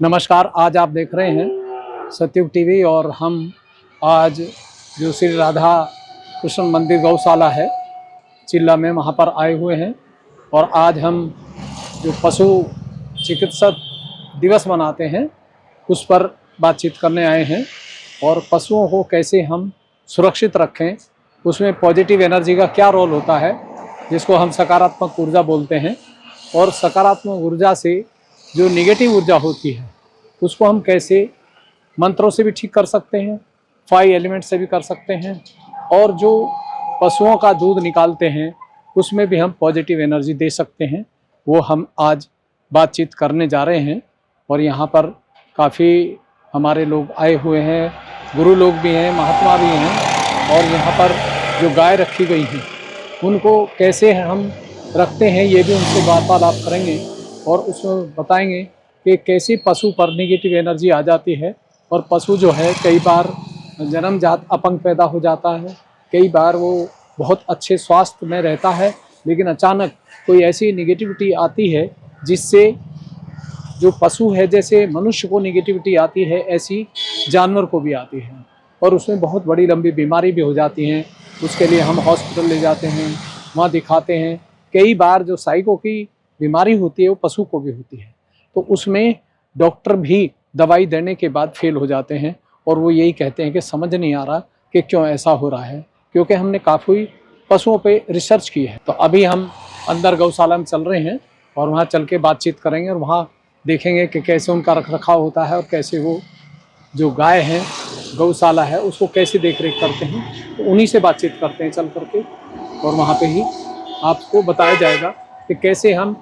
नमस्कार। आज आप देख रहे हैं सतयुग टीवी और हम आज जो श्री राधा कृष्ण मंदिर गौशाला है चिल्ला में, वहाँ पर आए हुए हैं। और आज हम जो पशु चिकित्सक दिवस मनाते हैं उस पर बातचीत करने आए हैं। और पशुओं को कैसे हम सुरक्षित रखें, उसमें पॉजिटिव एनर्जी का क्या रोल होता है, जिसको हम सकारात्मक ऊर्जा बोलते हैं। और सकारात्मक ऊर्जा से जो नेगेटिव ऊर्जा होती है उसको हम कैसे मंत्रों से भी ठीक कर सकते हैं, 5 एलिमेंट से भी कर सकते हैं। और जो पशुओं का दूध निकालते हैं उसमें भी हम पॉजिटिव एनर्जी दे सकते हैं, वो हम आज बातचीत करने जा रहे हैं। और यहाँ पर काफ़ी हमारे लोग आए हुए हैं, गुरु लोग भी हैं, महात्मा भी हैं। और यहाँ पर जो गाय रखी गई हैं उनको कैसे हम रखते हैं ये भी उनसे वार्तालाप करेंगे और उसमें बताएंगे कि कैसे पशु पर नेगेटिव एनर्जी आ जाती है। और पशु जो है कई बार जन्मजात अपंग पैदा हो जाता है, कई बार वो बहुत अच्छे स्वास्थ्य में रहता है, लेकिन अचानक कोई ऐसी नेगेटिविटी आती है जिससे जो पशु है, जैसे मनुष्य को नेगेटिविटी आती है ऐसी जानवर को भी आती है। और उसमें बहुत बड़ी लंबी बीमारी भी हो जाती हैं। उसके लिए हम हॉस्पिटल ले जाते हैं, वहाँ दिखाते हैं। कई बार जो साइको की बीमारी होती है वो पशु को भी होती है, तो उसमें डॉक्टर भी दवाई देने के बाद फेल हो जाते हैं। और वो यही कहते हैं कि समझ नहीं आ रहा कि क्यों ऐसा हो रहा है, क्योंकि हमने काफ़ी पशुओं पे रिसर्च की है। तो अभी हम अंदर गौशाला में चल रहे हैं और वहाँ चल के बातचीत करेंगे और वहाँ देखेंगे कि कैसे उनका रख रखाव होता है और कैसे वो जो गाय है, गौशाला है, उसको कैसे देख रेख करते हैं। तो उन्हीं से बातचीत करते हैं चल करके। और वहाँ पे ही आपको बताया जाएगा कि कैसे हम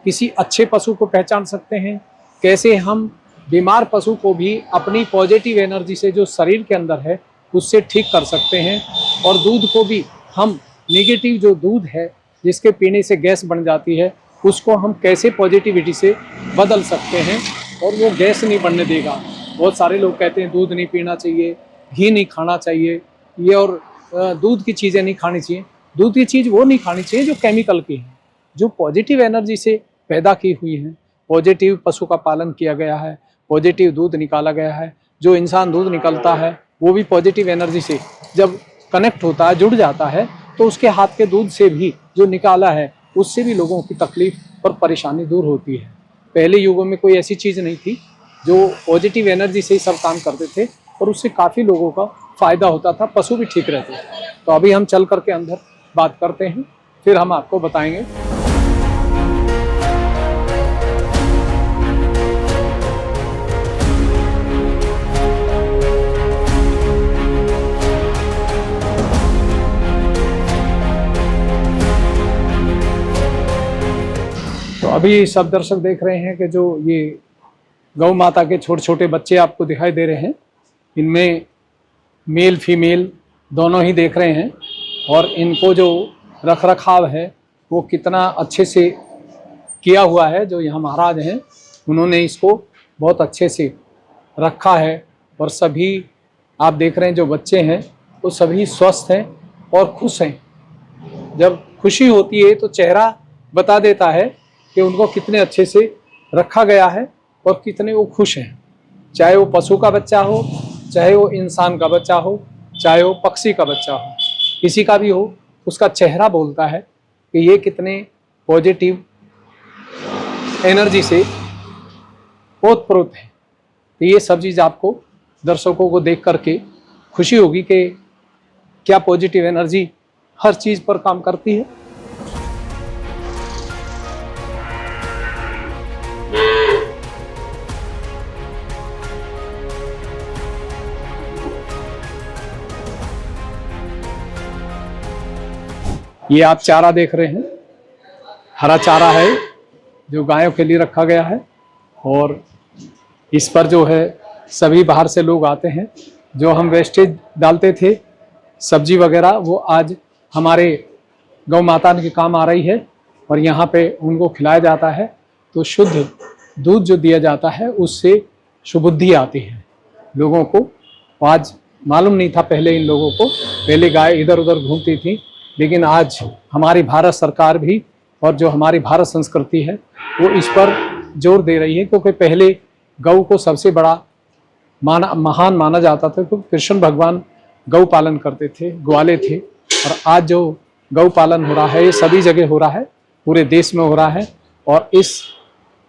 किसी अच्छे पशु को पहचान सकते हैं, कैसे हम बीमार पशु को भी अपनी पॉजिटिव एनर्जी से जो शरीर के अंदर है उससे ठीक कर सकते हैं। और दूध को भी हम नेगेटिव जो दूध है जिसके पीने से गैस बन जाती है उसको हम कैसे पॉजिटिविटी से बदल सकते हैं और वो गैस नहीं बनने देगा। बहुत सारे लोग कहते हैं दूध नहीं पीना चाहिए, घी नहीं खाना चाहिए, ये और दूध की चीज़ें नहीं खानी चाहिए। दूध की चीज़ वो नहीं खानी चाहिए जो केमिकल की है, जो पॉजिटिव एनर्जी से पैदा की हुई है। पॉजिटिव पशु का पालन किया गया है, पॉजिटिव दूध निकाला गया है। जो इंसान दूध निकलता है वो भी पॉजिटिव एनर्जी से जब कनेक्ट होता है, जुड़ जाता है, तो उसके हाथ के दूध से भी जो निकाला है उससे भी लोगों की तकलीफ और परेशानी दूर होती है। पहले युगों में कोई ऐसी चीज़ नहीं थी, जो पॉजिटिव एनर्जी से ही सब काम करते थे और उससे काफ़ी लोगों का फ़ायदा होता था, पशु भी ठीक रहते थे। तो अभी हम चल करके अंदर बात करते हैं, फिर हम आपको बताएंगे। तो अभी सब दर्शक देख रहे हैं कि जो ये गौ माता के छोटे छोटे बच्चे आपको दिखाई दे रहे हैं, इनमें मेल फीमेल दोनों ही देख रहे हैं। और इनको जो रख रखाव है वो कितना अच्छे से किया हुआ है। जो यहाँ महाराज हैं उन्होंने इसको बहुत अच्छे से रखा है। और सभी आप देख रहे हैं जो बच्चे हैं वो सभी स्वस्थ हैं और खुश हैं। जब खुशी होती है तो चेहरा बता देता है कि उनको कितने अच्छे से रखा गया है और कितने वो खुश हैं। चाहे वो पशु का बच्चा हो, चाहे वो इंसान का बच्चा हो, चाहे वो पक्षी का बच्चा हो, किसी का भी हो, उसका चेहरा बोलता है कि ये कितने पॉजिटिव एनर्जी से ओतप्रोत है। तो ये सब चीज़ आपको दर्शकों को देख करके खुशी होगी कि क्या पॉजिटिव एनर्जी हर चीज़ पर काम करती है। ये आप चारा देख रहे हैं, हरा चारा है जो गायों के लिए रखा गया है। और इस पर जो है सभी बाहर से लोग आते हैं। जो हम वेस्टेज डालते थे सब्जी वगैरह, वो आज हमारे गौ माता के काम आ रही है और यहाँ पे उनको खिलाया जाता है। तो शुद्ध दूध जो दिया जाता है उससे सुबुद्धि आती है लोगों को। आज मालूम नहीं था पहले इन लोगों को, पहले गाय इधर उधर घूमती थी, लेकिन आज हमारी भारत सरकार भी और जो हमारी भारत संस्कृति है वो इस पर जोर दे रही है। क्योंकि पहले गौ को सबसे बड़ा महान माना जाता था, क्योंकि कृष्ण भगवान गौ पालन करते थे, ग्वाले थे। और आज जो गौ पालन हो रहा है ये सभी जगह हो रहा है, पूरे देश में हो रहा है। और इस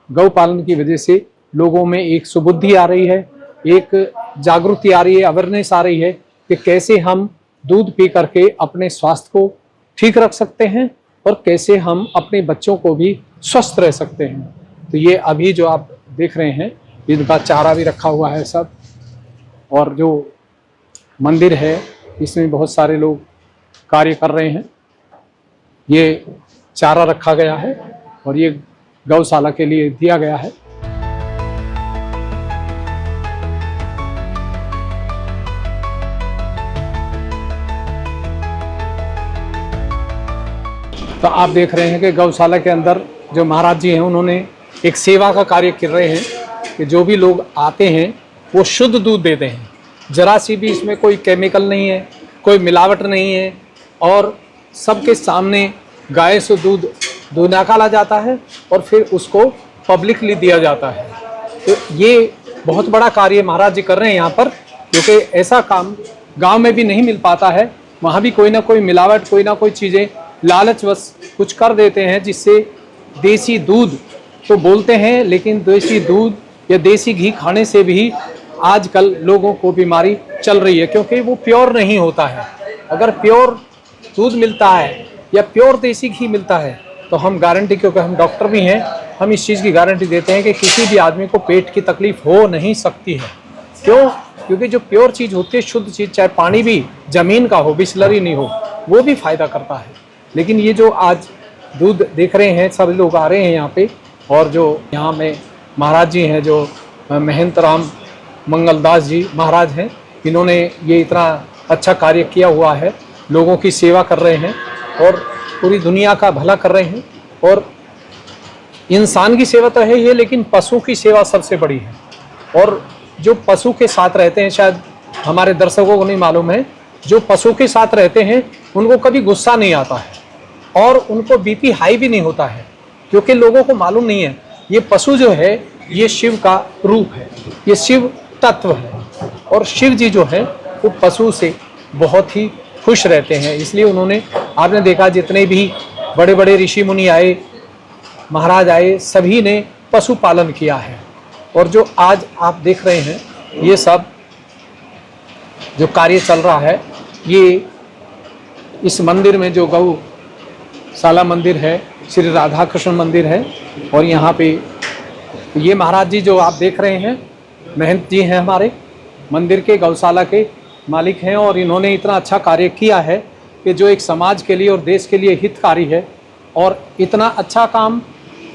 गौ पालन की वजह से लोगों में एक सुबुद्धि आ रही है, एक जागृति आ रही है, अवेयरनेस आ रही है कि कैसे हम दूध पी करके अपने स्वास्थ्य को ठीक रख सकते हैं और कैसे हम अपने बच्चों को भी स्वस्थ रह सकते हैं। तो ये अभी जो आप देख रहे हैं, इनका चारा भी रखा हुआ है सब। और जो मंदिर है इसमें बहुत सारे लोग कार्य कर रहे हैं। ये चारा रखा गया है और ये गौशाला के लिए दिया गया है। तो आप देख रहे हैं कि गौशाला के अंदर जो महाराज जी हैं उन्होंने एक सेवा का कार्य कर रहे हैं कि जो भी लोग आते हैं वो शुद्ध दूध देते हैं। जरा सी भी इसमें कोई केमिकल नहीं है, कोई मिलावट नहीं है, और सबके सामने गाय से दूध निकाला जाता है और फिर उसको पब्लिकली दिया जाता है। तो ये बहुत बड़ा कार्य महाराज जी कर रहे हैं यहाँ पर, क्योंकि ऐसा काम गांव में भी नहीं मिल पाता है। वहाँ भी कोई ना कोई मिलावट, कोई ना कोई चीज़ें लालचवश कुछ कर देते हैं, जिससे देसी दूध तो बोलते हैं, लेकिन देसी दूध या देसी घी खाने से भी आजकल लोगों को बीमारी चल रही है, क्योंकि वो प्योर नहीं होता है। अगर प्योर दूध मिलता है या प्योर देसी घी मिलता है तो हम गारंटी, क्योंकि हम डॉक्टर भी हैं, हम इस चीज़ की गारंटी देते हैं कि किसी भी आदमी को पेट की तकलीफ हो नहीं सकती है। क्यों? क्योंकि जो प्योर चीज़ होती है, शुद्ध चीज़, चाहे पानी भी ज़मीन का हो, बिसलरी नहीं हो, वो भी फ़ायदा करता है। लेकिन ये जो आज दूध देख रहे हैं, सब लोग आ रहे हैं यहाँ पे, और जो यहाँ में महाराज जी हैं, जो महंत राम मंगलदास जी महाराज हैं, इन्होंने ये इतना अच्छा कार्य किया हुआ है, लोगों की सेवा कर रहे हैं और पूरी दुनिया का भला कर रहे हैं। और इंसान की सेवा तो है ये, लेकिन पशु की सेवा सबसे बड़ी है। और जो पशु के साथ रहते हैं, शायद हमारे दर्शकों को नहीं मालूम है, जो पशु के साथ रहते हैं उनको कभी गुस्सा नहीं आता है और उनको बीपी हाई भी नहीं होता है, क्योंकि लोगों को मालूम नहीं है ये पशु जो है ये शिव का रूप है, ये शिव तत्व है। और शिव जी जो है वो पशु से बहुत ही खुश रहते हैं। इसलिए उन्होंने, आपने देखा जितने भी बड़े बड़े ऋषि मुनि आए, महाराज आए, सभी ने पशु पालन किया है। और जो आज आप देख रहे हैं ये सब जो कार्य चल रहा है, ये इस मंदिर में जो गौशाला मंदिर है, श्री राधा कृष्ण मंदिर है। और यहाँ पे ये महाराज जी जो आप देख रहे हैं, महंत जी हैं, हमारे मंदिर के गौशाला के मालिक हैं। और इन्होंने इतना अच्छा कार्य किया है कि जो एक समाज के लिए और देश के लिए हितकारी है। और इतना अच्छा काम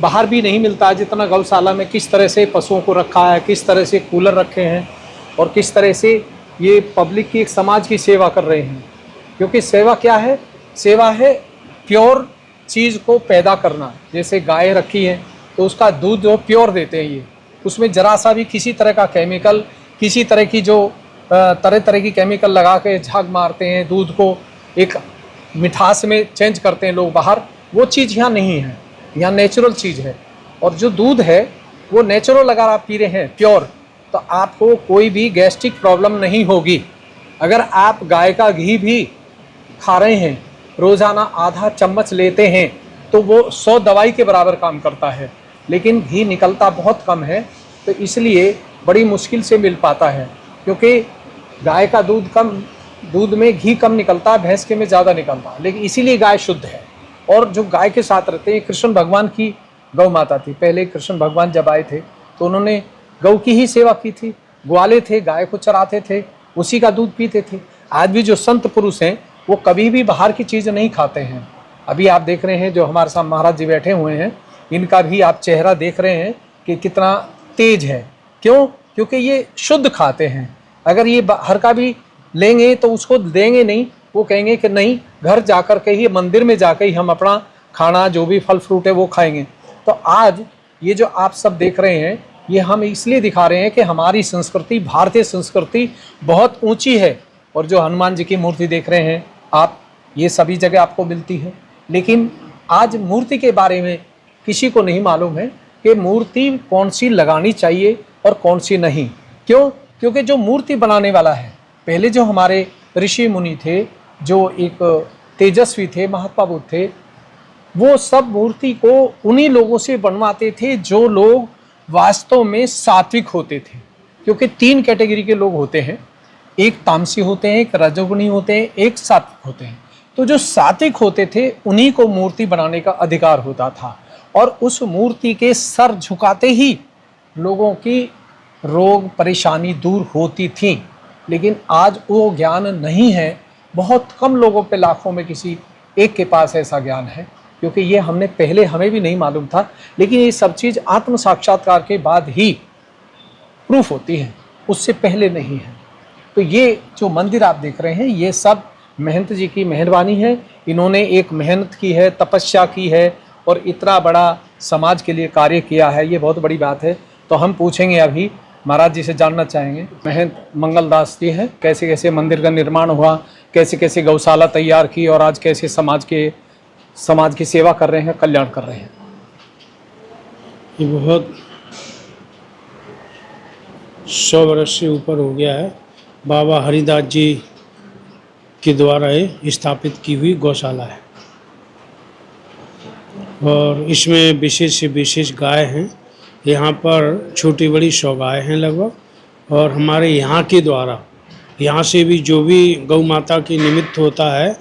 बाहर भी नहीं मिलता जितना गौशाला में किस तरह से पशुओं को रखा है, किस तरह से कूलर रखे हैं और किस तरह से ये पब्लिक की, एक समाज की सेवा कर रहे हैं। क्योंकि सेवा क्या है? सेवा है प्योर चीज़ को पैदा करना। जैसे गाय रखी है तो उसका दूध जो प्योर देते हैं, ये उसमें जरा सा भी किसी तरह का केमिकल, किसी तरह की जो तरह तरह की केमिकल लगा के झाग मारते हैं, दूध को एक मिठास में चेंज करते हैं लोग बाहर, वो चीज़ यहाँ नहीं है। यहाँ नेचुरल चीज़ है। और जो दूध है वो नेचुरल अगर आप पी रहे हैं प्योर, तो आपको कोई भी गैस्ट्रिक प्रॉब्लम नहीं होगी। अगर आप गाय का घी भी खा रहे हैं, रोज़ाना आधा चम्मच लेते हैं, तो वो 100 दवाई के बराबर काम करता है। लेकिन घी निकलता बहुत कम है, तो इसलिए बड़ी मुश्किल से मिल पाता है। क्योंकि गाय का दूध कम, दूध में घी कम निकलता है, भैंस के में ज़्यादा निकलता है, लेकिन इसीलिए गाय शुद्ध है। और जो गाय के साथ रहते हैं, कृष्ण भगवान की गौ माता थी। पहले कृष्ण भगवान जब आए थे तो उन्होंने गौ की ही सेवा की थी। ग्वाले थे, गाय को चराते थे, उसी का दूध पीते थे। आज भी जो संत पुरुष हैं वो कभी भी बाहर की चीज़ नहीं खाते हैं। अभी आप देख रहे हैं जो हमारे साथ महाराज जी बैठे हुए हैं, इनका भी आप चेहरा देख रहे हैं कि कितना तेज है। क्यों? क्योंकि ये शुद्ध खाते हैं। अगर ये बाहर का भी लेंगे तो उसको देंगे नहीं, वो कहेंगे कि नहीं, घर जाकर के ही, मंदिर में जाकर ही हम अपना खाना, जो भी फल फ्रूट है वो खाएंगे। तो आज ये जो आप सब देख रहे हैं, ये हम इसलिए दिखा रहे हैं कि हमारी संस्कृति, भारतीय संस्कृति बहुत ऊंची है। और जो हनुमान जी की मूर्ति देख रहे हैं आप, ये सभी जगह आपको मिलती है। लेकिन आज मूर्ति के बारे में किसी को नहीं मालूम है कि मूर्ति कौन सी लगानी चाहिए, और कौन सी नहीं। क्यों? क्योंकि जो मूर्ति बनाने वाला है, पहले जो हमारे ऋषि मुनि थे, जो एक तेजस्वी थे, महात्मा बुद्ध थे, वो सब मूर्ति को उन्हीं लोगों से बनवाते थे जो लोग वास्तव में सात्विक होते थे। क्योंकि 3 कैटेगरी के लोग होते हैं, एक तामसी होते हैं, एक रजोगुणी होते हैं, एक सात्विक होते हैं। तो जो सात्विक होते थे उन्हीं को मूर्ति बनाने का अधिकार होता था, और उस मूर्ति के सर झुकाते ही लोगों की रोग परेशानी दूर होती थी। लेकिन आज वो ज्ञान नहीं है, बहुत कम लोगों पे, लाखों में किसी एक के पास ऐसा ज्ञान है। क्योंकि ये हमें भी नहीं मालूम था, लेकिन ये सब चीज़ आत्म साक्षात्कार के बाद ही प्रूफ होती है, उससे पहले नहीं है। तो ये जो मंदिर आप देख रहे हैं, ये सब महंत जी की मेहरबानी है। इन्होंने एक मेहनत की है, तपस्या की है, और इतना बड़ा समाज के लिए कार्य किया है, ये बहुत बड़ी बात है। तो हम पूछेंगे अभी, महाराज जी से जानना चाहेंगे। महंत मंगलदास जी हैं, कैसे कैसे मंदिर का निर्माण हुआ, कैसे कैसे गौशाला तैयार की, और आज कैसे समाज की सेवा कर रहे हैं, कल्याण कर रहे हैं। ये बहुत 100 वर्ष से ऊपर हो गया है। बाबा हरिदास जी के द्वारा ये स्थापित की हुई गौशाला है, और इसमें विशेष से विशेष गाय हैं। यहाँ पर छोटी बड़ी 100 गाय हैं लगभग, और हमारे यहाँ के द्वारा, यहाँ से भी जो भी गौ माता की निमित्त होता है,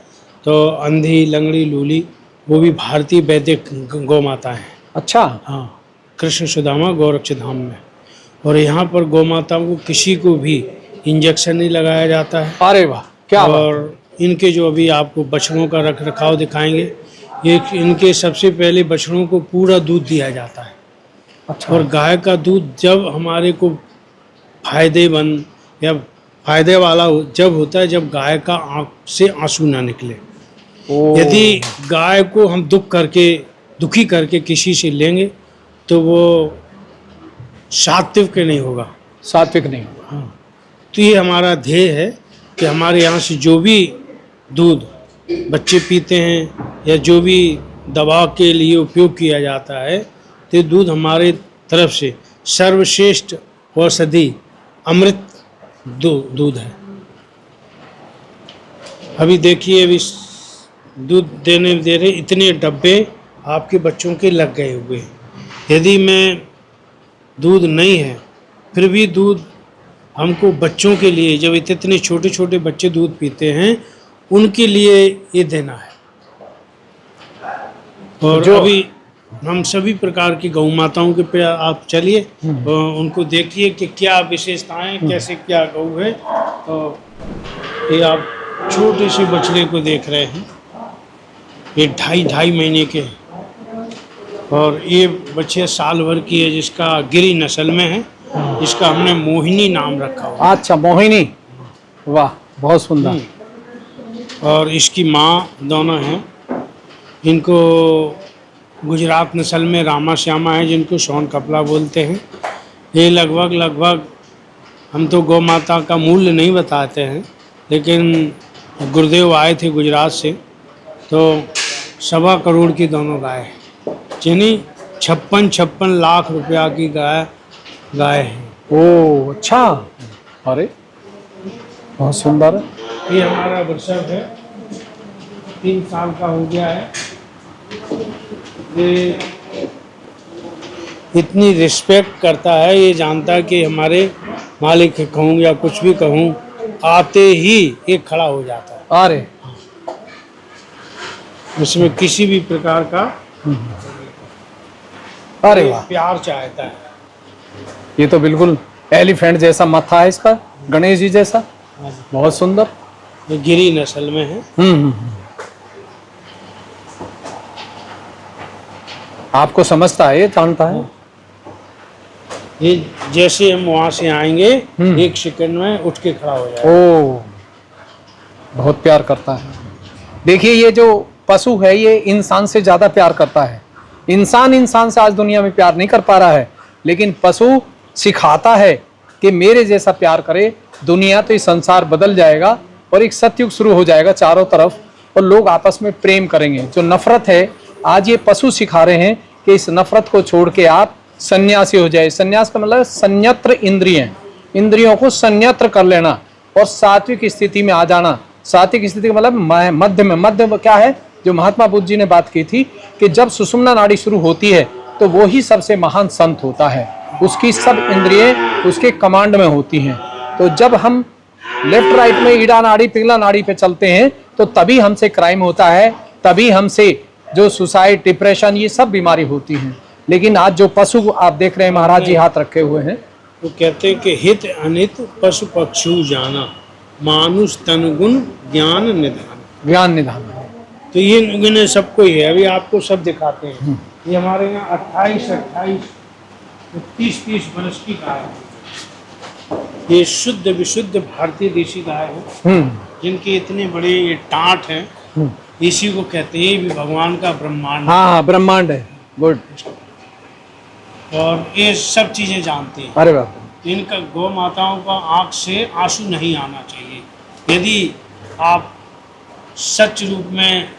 तो अंधी, लंगड़ी, लूली, वो भी भारतीय वैदिक गौ माता हैं। अच्छा। हाँ, कृष्ण सुदामा गोरक्ष धाम में। और यहाँ पर गौ माताओं को किसी को भी इंजेक्शन नहीं लगाया जाता है। अरे वाह, क्या बात। और इनके जो अभी आपको बछड़ों का रख रखाव दिखाएंगे, ये इनके सबसे पहले बछड़ों को पूरा दूध दिया जाता है। अच्छा। और गाय का दूध जब हमारे को फायदेमंद या फायदे वाला जब होता है, जब गाय का आँख से आंसू ना निकले। यदि गाय को हम दुखी करके किसी से लेंगे, तो वो सात्विक नहीं होगा। सात्विक नहीं होगा। हाँ, तो ये हमारा ध्येय है कि हमारे यहाँ से जो भी दूध बच्चे पीते हैं या जो भी दवा के लिए उपयोग किया जाता है, तो दूध हमारे तरफ से सर्वश्रेष्ठ औषधि अमृत दूध है। अभी देखिए, अभी दूध देने दे रहे इतने डब्बे आपके बच्चों के लग गए हुए हैं। यदि मैं दूध नहीं है, फिर भी दूध हमको बच्चों के लिए, जब इतने छोटे छोटे बच्चे दूध पीते हैं, उनके लिए ये देना है। और अभी हम सभी प्रकार की गौ माताओं के पे आप चलिए, उनको देखिए कि क्या विशेषताएं, कैसे क्या गौ है। तो ये आप छोटे से बछड़े को देख रहे हैं, ये 2.5 महीने के हैं, और ये बच्चे साल भर की है, जिसका गिरी नस्ल में है, जिसका हमने मोहिनी नाम रखा हुआ। अच्छा, मोहिनी, वाह, बहुत सुंदर। और इसकी माँ दोनों हैं, इनको गुजरात नस्ल में रामा श्यामा है, जिनको सोन कपला बोलते हैं। ये लगभग हम तो गौ माता का मूल्य नहीं बताते हैं, लेकिन गुरुदेव आए थे गुजरात से, तो 1.25 करोड़ की दोनों गाय हैं, यानी 56 लाख रुपया की गाय है। ओ अच्छा, अरे बहुत सुंदर है। ये हमारा वृषभ है, 3 साल का हो गया है। ये इतनी रिस्पेक्ट करता है, ये जानता है कि हमारे मालिक कहूँ या कुछ भी कहूँ, आते ही ये खड़ा हो जाता है। अरे इसमें किसी भी प्रकार का अरे वाह, प्यार चाहता है। ये तो बिल्कुल एलिफेंट जैसा मत्था है इसका, गणेश जी जैसा, बहुत सुंदर। ये गिरी नस्ल में है। आपको समझता है, ये जानता है। ये जैसे हम वहां से आएंगे, 1 सेकंड में उठ के खड़ा हो जाएगा। ओ, बहुत प्यार करता है। देखिए, ये जो पशु है, ये इंसान से ज्यादा प्यार करता है। इंसान से आज दुनिया में प्यार नहीं कर पा रहा है, लेकिन पशु सिखाता है कि मेरे जैसा प्यार करे, दुनिया तो ये संसार बदल जाएगा और एक सतयुग शुरू हो जाएगा चारों तरफ, और लोग आपस में प्रेम करेंगे। जो नफरत है, आज ये पशु सिखा रहे हैं कि इस नफरत को छोड़ के आप सन्यासी हो जाए। सन्यास का मतलब संयत्र इंद्रिय, इंद्रियों को संयत्र कर लेना और सात्विक स्थिति में आ जाना। सात्विक स्थिति का मतलब मध्य में, मध्य क्या है, जो महात्मा बुद्ध जी ने बात की थी कि जब सुषुम्ना नाड़ी शुरू होती है तो वो ही सबसे महान संत होता है, उसकी सब इंद्रिय उसके कमांड में होती हैं। तो जब हम लेफ्ट राइट में ईड़ा नाड़ी पिंगला नाड़ी पे चलते हैं तो तभी हमसे क्राइम होता है, तभी हमसे जो सुसाइड, डिप्रेशन, ये सब बीमारी होती हैं। लेकिन आज जो पशु आप देख रहे हैं, महाराज जी हाथ रखे हुए हैं, वो कहते हैं कि हित अनित पशु पक्षु जाना, मानुष तन गुण ज्ञान निधान। ज्ञान निधान। तो ये इन्हें सबको ही है। अभी आपको सब दिखाते हैं। ये हमारे यहाँ 28 30 वर्ष की गाय है। ये शुद्ध विशुद्ध भारतीय देशी गाय है, जिनके इतने बड़े ये टाँट हैं। इसी को कहते हैं, ये भी भगवान का ब्रह्मांड। हाँ, ब्रह्मांड है। गुड। और ये सब चीजें जानते हैं। अरे बाप, इनका गौ माताओं का आँख से आंसू नहीं आना चाहिए यदि आप सच रूप में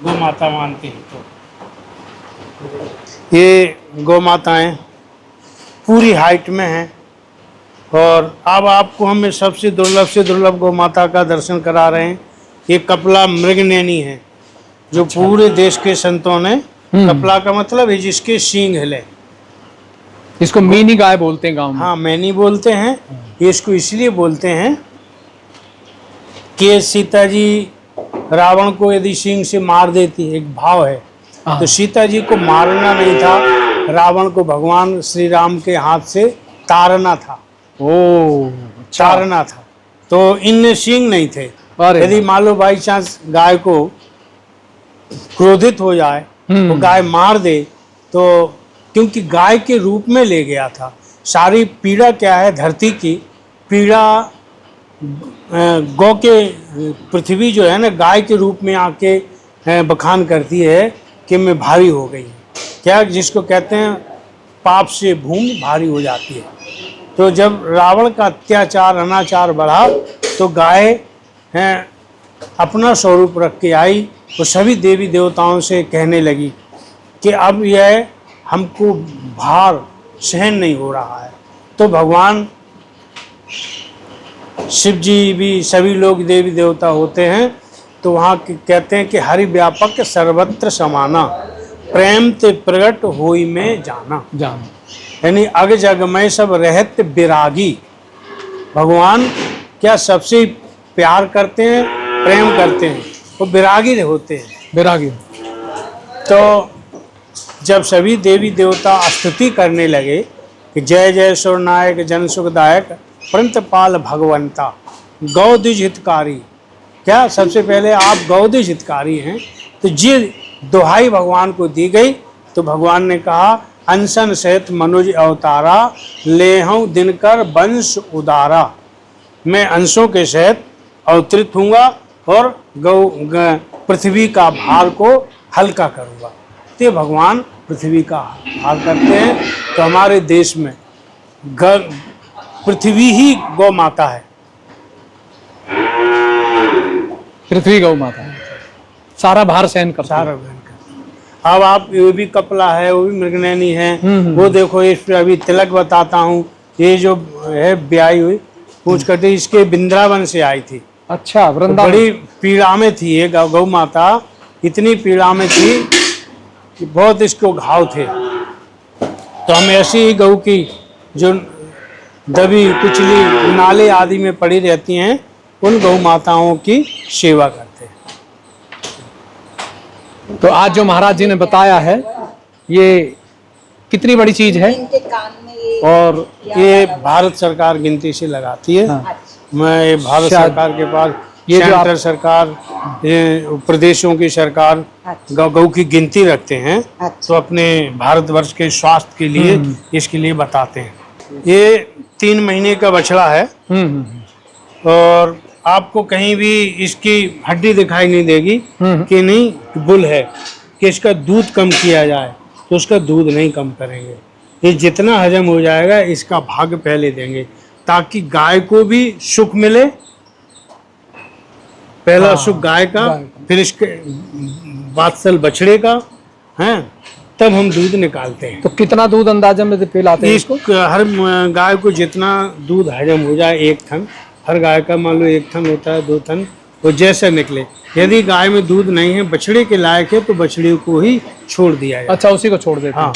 गौ माता मानते हैं तो। ये गौ माताएं पूरी हाइट में हैं। और अब आपको हम सबसे दुर्लभ से दुर्लभ गौ माता का दर्शन करा रहे हैं। ये कपिला मृगनयनी है, जो पूरे देश के संतों ने, कपिला का मतलब है जिसके सींग हिले, इसको मीनी गाय बोलते हैं गांव में। हाँ, मैनी बोलते हैं। ये इसको इसलिए बोलते हैं कि सीता जी रावण को यदि सींग से मार देती, एक भाव है, तो सीता जी को मारना नहीं था, रावण को भगवान श्री राम के हाथ से तारना था। तारना था। तो इनने सींग नहीं थे। यदि मान लो बाई चांस गाय को क्रोधित हो जाए तो गाय मार दे, तो क्योंकि गाय के रूप में ले गया था। सारी पीड़ा क्या है, धरती की पीड़ा गौ के, पृथ्वी जो है ना, गाय के रूप में आके बखान करती है कि मैं भारी हो गई। क्या, जिसको कहते हैं पाप से भूमि भारी हो जाती है। तो जब रावण का अत्याचार अनाचार बढ़ा तो गाय अपना स्वरूप रख के आई। वो सभी देवी देवताओं से कहने लगी कि अब यह हमको भार सहन नहीं हो रहा है। तो भगवान शिव जी भी, सभी लोग देवी देवता होते हैं, तो वहाँ कहते हैं कि हरि व्यापक सर्वत्र समाना, प्रेम ते प्रगट होई में जाना। यानी अग जग में सब रहत विरागी। भगवान क्या सबसे प्यार करते हैं, प्रेम करते हैं, वो विरागी होते हैं। विरागी। तो जब सभी देवी देवता स्तुति करने लगे कि जय जय सुरनायक जन सुखदायक प्रंतपाल भगवंता गौद्विज हितकारी, क्या सबसे पहले आप गौद्विज हितकारी हैं। तो ये दुहाई भगवान को दी गई। तो भगवान ने कहा, अनशन सहित मनुज अवतारा, लेहूं दिनकर वंश उदारा। मैं अंशों के सहित अवतरित हूँगा और पृथ्वी का भार को हल्का करूँगा। तो भगवान पृथ्वी का भार करते हैं। तो हमारे देश में पृथ्वी ही गौ माता है। पृथ्वी गौ माता है, सारा भार सहन कर, सारा सहन कर। अब आप, ये भी कपिला है, वो भी मृगनयनी है। वो देखो, इस पे अभी तिलक बताता हूँ। ये जो है ब्याई हुई पूछ करते, इसके वृंदावन से आई थी। अच्छा, वृंदावन। बड़ी पीड़ा में थी ये गौ माता, इतनी पीड़ा में थी कि बहुत इसको घाव थे। तो हम ऐसी ही गौ की जो दबी कुचली नाले आदि में पड़ी रहती हैं, उन गौ माताओं की सेवा करते हैं। तो आज जो महाराज जी ने बताया है, ये कितनी बड़ी चीज है। और ये भारत सरकार गिनती से लगाती है। मैं ये भारत सरकार के पास, ये सेंट्रल सरकार, ये प्रदेशों की सरकार गौ की गिनती रखते हैं। तो अपने भारतवर्ष के स्वास्थ्य के लिए इसके लिए बताते हैं। ये 3 महीने का बछड़ा है। और आपको कहीं भी इसकी हड्डी दिखाई नहीं देगी कि नहीं बुल है, कि इसका दूध कम किया जाए तो उसका दूध नहीं कम करेंगे। ये जितना हजम हो जाएगा इसका भाग पहले देंगे, ताकि गाय को भी सुख मिले। पहला सुख गाय का, फिर इसके वात्सल बछड़े का, हैं, तब हम दूध निकालते हैं। तो कितना दूध अंदाजा में पिलाते हैं इसको? हर गाय को जितना दूध हजम हो जाए, 1 थन, हर गाय का मान लो 1 थन होता है, 2 थन, वो जैसे निकले। यदि गाय में दूध नहीं है, बछड़े के लायक है, तो बछड़े को ही छोड़ दिया जाए। अच्छा, उसी को छोड़ देते हैं।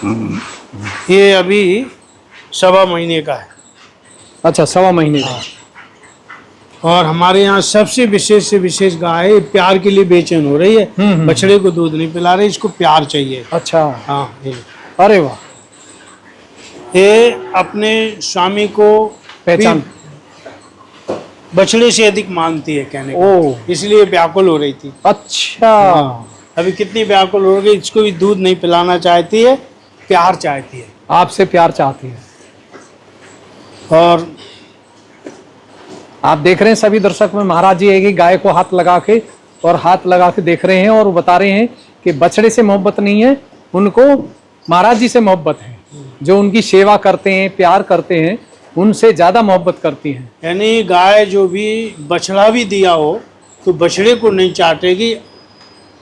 हाँ, ये अभी 1.25 महीने का है। अच्छा, 1.25 महीने का। और हमारे यहाँ सबसे विशेष से विशेष गाय है, प्यार के लिए बेचैन हो रही है। बछड़े को दूध नहीं पिला रहे, इसको प्यार चाहिए। अच्छा। हाँ, ये अरे वाह, ये अपने स्वामी को पहचान बछड़े से अधिक मानती है कहने को, ओ, इसलिए व्याकुल हो रही थी। अच्छा। अभी कितनी व्याकुल हो गई, इसको भी दूध नहीं पिलाना चाहती है, प्यार चाहती है, आपसे प्यार चाहती है। और आप देख रहे हैं सभी दर्शक में, महाराज जी एक ही गाय को हाथ लगा के देख रहे हैं और बता रहे हैं कि बछड़े से मोहब्बत नहीं है, उनको महाराज जी से मोहब्बत है। जो उनकी सेवा करते हैं, प्यार करते हैं, उनसे ज्यादा मोहब्बत करती हैं। यानी गाय जो भी बछड़ा भी दिया हो तो बछड़े को नहीं चाटेगी,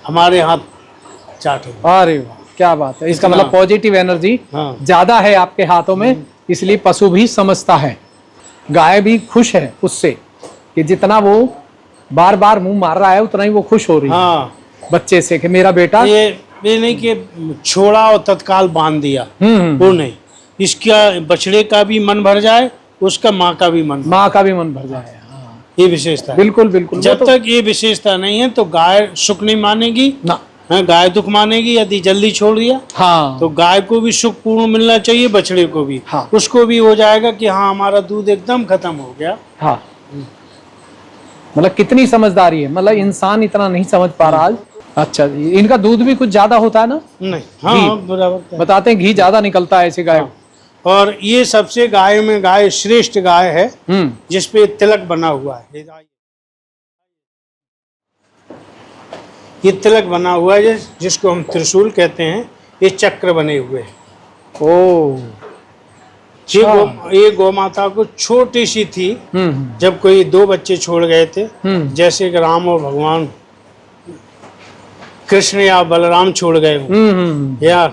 हमारे हाथ चाटेगी। अरे वाह, क्या बात है। इसका इतना- मतलब पॉजिटिव एनर्जी हाँ। ज्यादा है आपके हाथों में, इसलिए पशु भी समझता है, गाय भी खुश है उससे कि जितना वो बार बार मुंह मार रहा है उतना ही वो खुश हो रही है हाँ, बच्चे से कि मेरा बेटा। ये नहीं कि छोड़ा और तत्काल बांध दिया, वो नहीं। इसका बछड़े का भी मन भर जाए, उसका माँ का भी मन भर जाए। हाँ। ये विशेषता है। बिल्कुल बिल्कुल। जब तक ये विशेषता नहीं है तो गाय सुख नहीं मानेगी ना, हाँ, गाय दुख मानेगी यदि जल्दी छोड़ दिया। हाँ, तो गाय को भी सुख पूर्ण मिलना चाहिए, बछड़े को भी। हाँ। उसको भी हो जाएगा कि हाँ हमारा दूध एकदम खत्म हो गया। हाँ, मतलब कितनी समझदारी है, मतलब इंसान इतना नहीं समझ पा रहा आज। अच्छा जी, इनका दूध भी कुछ ज्यादा होता है ना? नहीं, हाँ, बराबर बताते हैं घी ज्यादा निकलता है ऐसे गाय। और ये सबसे गाय में गाय श्रेष्ठ गाय है जिसपे तिलक बना हुआ है। ये तिलक बना हुआ है जिसको हम त्रिशूल कहते हैं। ये चक्र बने हुए हैं। ओ, ये गौ माता को छोटी सी थी जब कोई 2 बच्चे छोड़ गए थे, जैसे कि राम और भगवान कृष्ण या बलराम छोड़ गए हों, या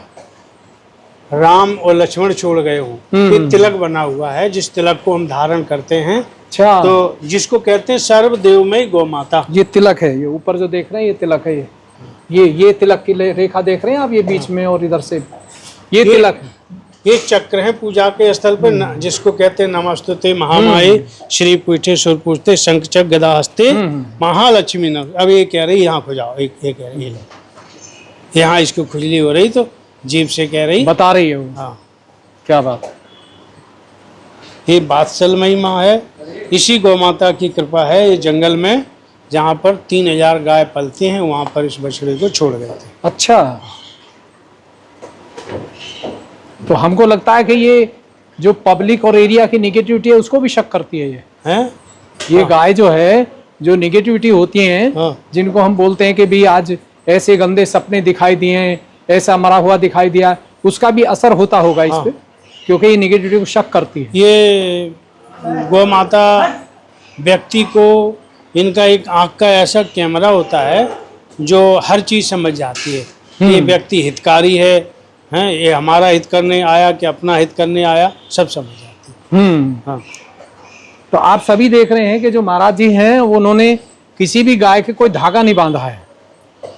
राम और लक्ष्मण छोड़ गए हों। ये तिलक बना हुआ है जिस तिलक को हम धारण करते हैं। अच्छा, तो जिसको कहते हैं सर्वदेवमयी गौ माता। ये तिलक है, ये ऊपर जो देख रहे हैं ये तिलक है। ये तिलक की रेखा देख रहे हैं आप, ये बीच में और इधर से ये तिलक है। ये चक्र है पूजा के स्थल पे जिसको कहते हैं नमस्तुते महामाये श्री पीठे सुर पूजते शंख चक्र गदा हस्ते महालक्ष्मी नम। अब ये कह रही यहाँ खुजाओ, ये कह रही है यहाँ इसको खुजली हो रही तो जीभ से कह रही, बता रही है वो। हाँ, क्या बात। ये वात्सलमयी माँ है। इसी गौ माता की कृपा है, ये जंगल में जहाँ पर 3000 गाय पलती हैं वहाँ पर इस बछड़े को छोड़ गए थे। अच्छा, तो हमको लगता है कि ये जो पब्लिक और एरिया की निगेटिविटी है उसको भी शक करती है। ये हाँ। गाय जो है, जो निगेटिविटी होती हैं, हाँ। जिनको हम बोलते हैं कि भी आज ऐसे गंदे सपने दिखाई दिए, ऐसा मरा हुआ दिखाई दिया, उसका भी असर होता होगा इस पे, क्योंकि ये निगेटिविटी को शक करती है। ये गौ माता व्यक्ति को, इनका एक आँख का ऐसा कैमरा होता है जो हर चीज़ समझ जाती है। ये व्यक्ति हितकारी है, ये हमारा हित करने आया कि अपना हित करने आया, सब समझ जाती है। हाँ। तो आप सभी देख रहे हैं कि जो महाराज जी हैं उन्होंने किसी भी गाय के कोई धागा नहीं बांधा है।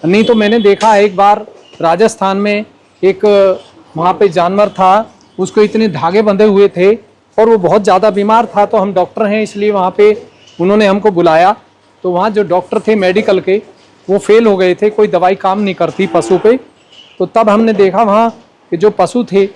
नहीं तो मैंने देखा है एक बार राजस्थान में एक वहाँ पे जानवर था, उसको इतने धागे बंधे हुए थे और वो बहुत ज़्यादा बीमार था। तो हम डॉक्टर हैं इसलिए वहाँ पे उन्होंने हमको बुलाया, तो वहाँ जो डॉक्टर थे मेडिकल के वो फेल हो गए थे, कोई दवाई काम नहीं करती पशु पे। तो तब हमने देखा वहाँ कि जो पशु थे,